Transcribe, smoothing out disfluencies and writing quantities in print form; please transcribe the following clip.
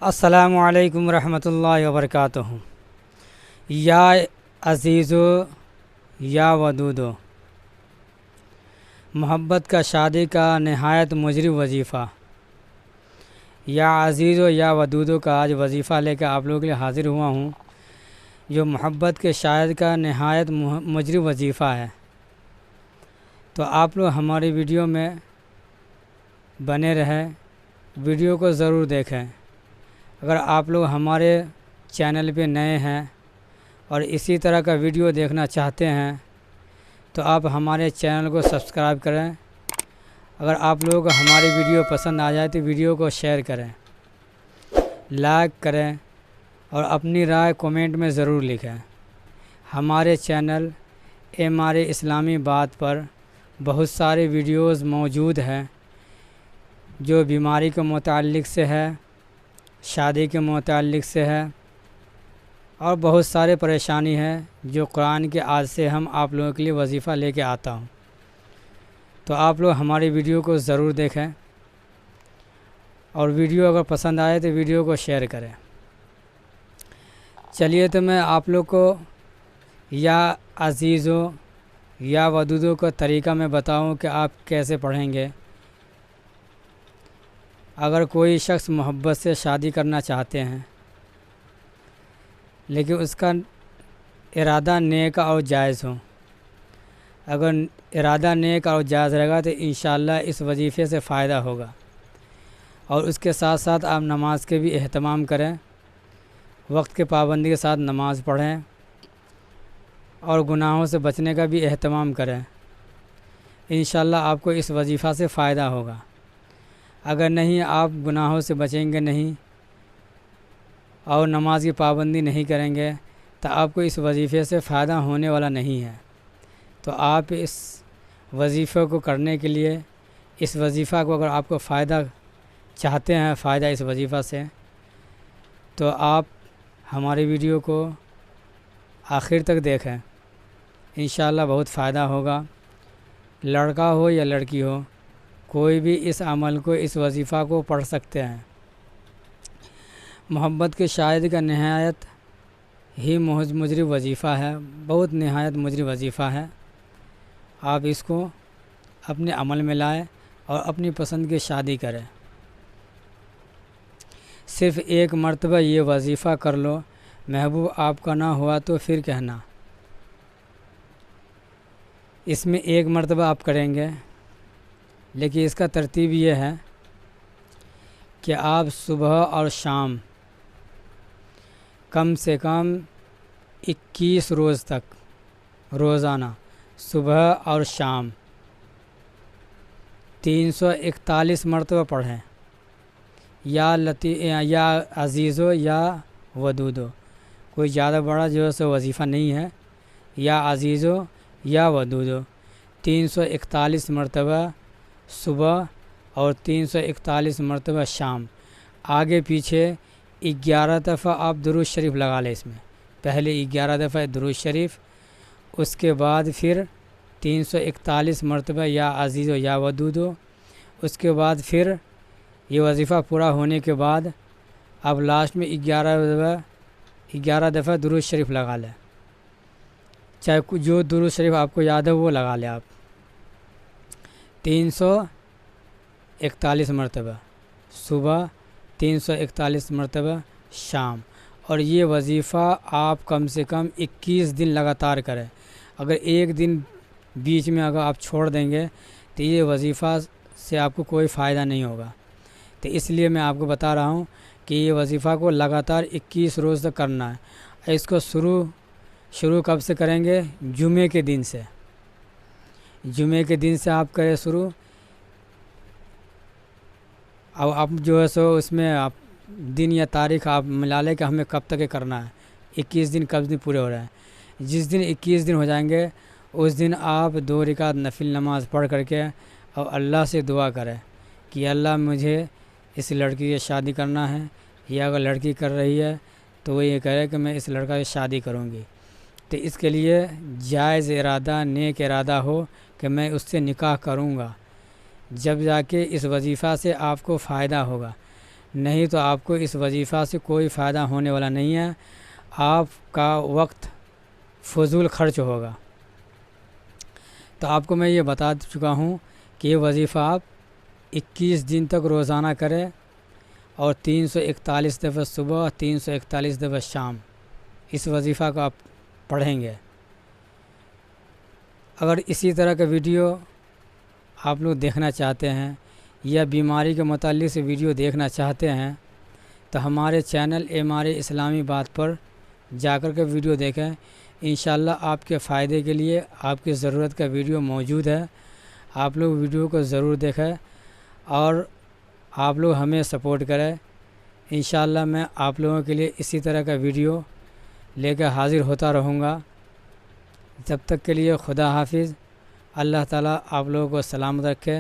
السلام علیکم ورحمۃ اللہ وبرکاتہ۔ یا عزیزو یا ودودو، محبت کا شادی کا نہایت مجری وظیفہ۔ یا عزیزو یا ودودو کا آج وظیفہ لے کے آپ لوگوں کے لیے حاضر ہوا ہوں، جو محبت کے شاید کا نہایت مجری وظیفہ ہے۔ تو آپ لوگ ہماری ویڈیو میں بنے رہیں، ویڈیو کو ضرور دیکھیں۔ اگر آپ لوگ ہمارے چینل پہ نئے ہیں اور اسی طرح کا ویڈیو دیکھنا چاہتے ہیں تو آپ ہمارے چینل کو سبسکرائب کریں۔ اگر آپ لوگوں کو ہماری ویڈیو پسند آ جائے تو ویڈیو کو شیئر کریں، لائک کریں اور اپنی رائے کومنٹ میں ضرور لکھیں۔ ہمارے چینل MR اسلامی بات پر بہت سارے ویڈیوز موجود ہیں، جو بیماری کے متعلق سے ہے، شادی کے متعلق سے ہے، اور بہت سارے پریشانی ہیں جو قرآن کے آیت سے ہم آپ لوگوں کے لیے وظیفہ لے کے آتا ہوں۔ تو آپ لوگ ہماری ویڈیو کو ضرور دیکھیں اور ویڈیو اگر پسند آئے تو ویڈیو کو شیئر کریں۔ چلیے تو میں آپ لوگ کو یا عزیزو یا ودودو کا طریقہ میں بتاؤں کہ آپ کیسے پڑھیں گے۔ اگر کوئی شخص محبت سے شادی کرنا چاہتے ہیں لیکن اس کا ارادہ نیک اور جائز ہو، اگر ارادہ نیک اور جائز رہے گا تو انشاءاللہ اس وظیفے سے فائدہ ہوگا۔ اور اس کے ساتھ ساتھ آپ نماز کے بھی اہتمام کریں، وقت کے پابندی کے ساتھ نماز پڑھیں اور گناہوں سے بچنے کا بھی اہتمام کریں۔ انشاءاللہ آپ کو اس وظیفہ سے فائدہ ہوگا۔ اگر نہیں آپ گناہوں سے بچیں گے نہیں اور نماز کی پابندی نہیں کریں گے تو آپ کو اس وظیفے سے فائدہ ہونے والا نہیں ہے۔ تو آپ اس وظیفے کو کرنے کے لیے، اس وظیفہ کو اگر آپ کو فائدہ چاہتے ہیں، فائدہ اس وظیفہ سے، تو آپ ہماری ویڈیو کو آخر تک دیکھیں۔ انشاءاللہ بہت فائدہ ہوگا۔ لڑکا ہو یا لڑکی ہو، کوئی بھی اس عمل کو، اس وظیفہ کو پڑھ سکتے ہیں۔ محبت کے شاید کا نہایت ہی مجری وظیفہ ہے، بہت نہایت مجری وظیفہ ہے۔ آپ اس کو اپنے عمل میں لائیں اور اپنی پسند کی شادی کریں۔ صرف ایک مرتبہ یہ وظیفہ کر لو، محبوب آپ کا نہ ہوا تو پھر کہنا۔ اس میں ایک مرتبہ آپ کریں گے، لیکن اس کا ترتیب یہ ہے کہ آپ صبح اور شام کم سے کم 21 روز تک روزانہ صبح اور شام 341 مرتبہ پڑھیں۔ یا عزیزو یا ودودو، کوئی زیادہ بڑا جو ہے وظیفہ نہیں ہے۔ یا عزیزو یا ودودو 341 مرتبہ صبح اور 341 مرتبہ شام، آگے پیچھے 11 دفعہ آپ درود شریف لگا لیں۔ اس میں پہلے 11 دفعہ درود شریف، اس کے بعد پھر 341 مرتبہ یا عزیزو یا ودودو، اس کے بعد پھر یہ وظیفہ پورا ہونے کے بعد آپ لاسٹ میں 11 دفعہ درود شریف لگا لیں۔ چاہے جو درود شریف آپ کو یاد ہے وہ لگا لیں آپ 341 مرتبہ صبح، 341 مرتبہ شام۔ اور یہ وظیفہ آپ کم سے کم 21 دن لگاتار کریں۔ اگر ایک دن بیچ میں اگر آپ چھوڑ دیں گے تو یہ وظیفہ سے آپ کو کوئی فائدہ نہیں ہوگا۔ تو اس لیے میں آپ کو بتا رہا ہوں کہ یہ وظیفہ کو لگاتار 21 روز تک کرنا ہے۔ اس کو شروع کب سے کریں گے؟ جمعے کے دن سے۔ جمعے کے دن سے آپ کریں شروع۔ اب آپ جو ہے سو اس میں آپ دن یا تاریخ آپ ملا لیں کہ ہمیں کب تک یہ کرنا ہے، 21 دن کب دن پورے ہو رہے ہیں۔ جس دن 21 دن ہو جائیں گے اس دن آپ 2 رکعت نفل نماز پڑھ کر کے اور اللہ سے دعا کریں کہ اللہ مجھے اس لڑکی سے شادی کرنا ہے، یا اگر لڑکی کر رہی ہے تو وہ یہ کہے کہ میں اس لڑکا سے شادی کروں گی۔ تو اس کے لیے جائز ارادہ، نیک ارادہ ہو کہ میں اس سے نکاح کروں گا، جب جا کے اس وظیفہ سے آپ کو فائدہ ہوگا۔ نہیں تو آپ کو اس وظیفہ سے کوئی فائدہ ہونے والا نہیں ہے، آپ کا وقت فضول خرچ ہوگا۔ تو آپ کو میں یہ بتا چکا ہوں کہ یہ وظیفہ آپ 21 دن تک روزانہ کریں اور 341 دفعہ صبح اور 341 دفعہ شام اس وظیفہ کو آپ پڑھیں گے۔ اگر اسی طرح کا ویڈیو آپ لوگ دیکھنا چاہتے ہیں یا بیماری کے متعلق سے ویڈیو دیکھنا چاہتے ہیں تو ہمارے چینل MRA اسلامی بات پر جا کر کے ویڈیو دیکھیں۔ انشاءاللہ آپ کے فائدے کے لیے آپ کی ضرورت کا ویڈیو موجود ہے، آپ لوگ ویڈیو کو ضرور دیکھیں اور آپ لوگ ہمیں سپورٹ کریں۔ انشاءاللہ میں آپ لوگوں کے لیے اسی طرح کا ویڈیو لے کر حاضر ہوتا رہوں گا۔ جب تک کے لیے خدا حافظ، اللہ تعالیٰ آپ لوگوں کو سلامت رکھے۔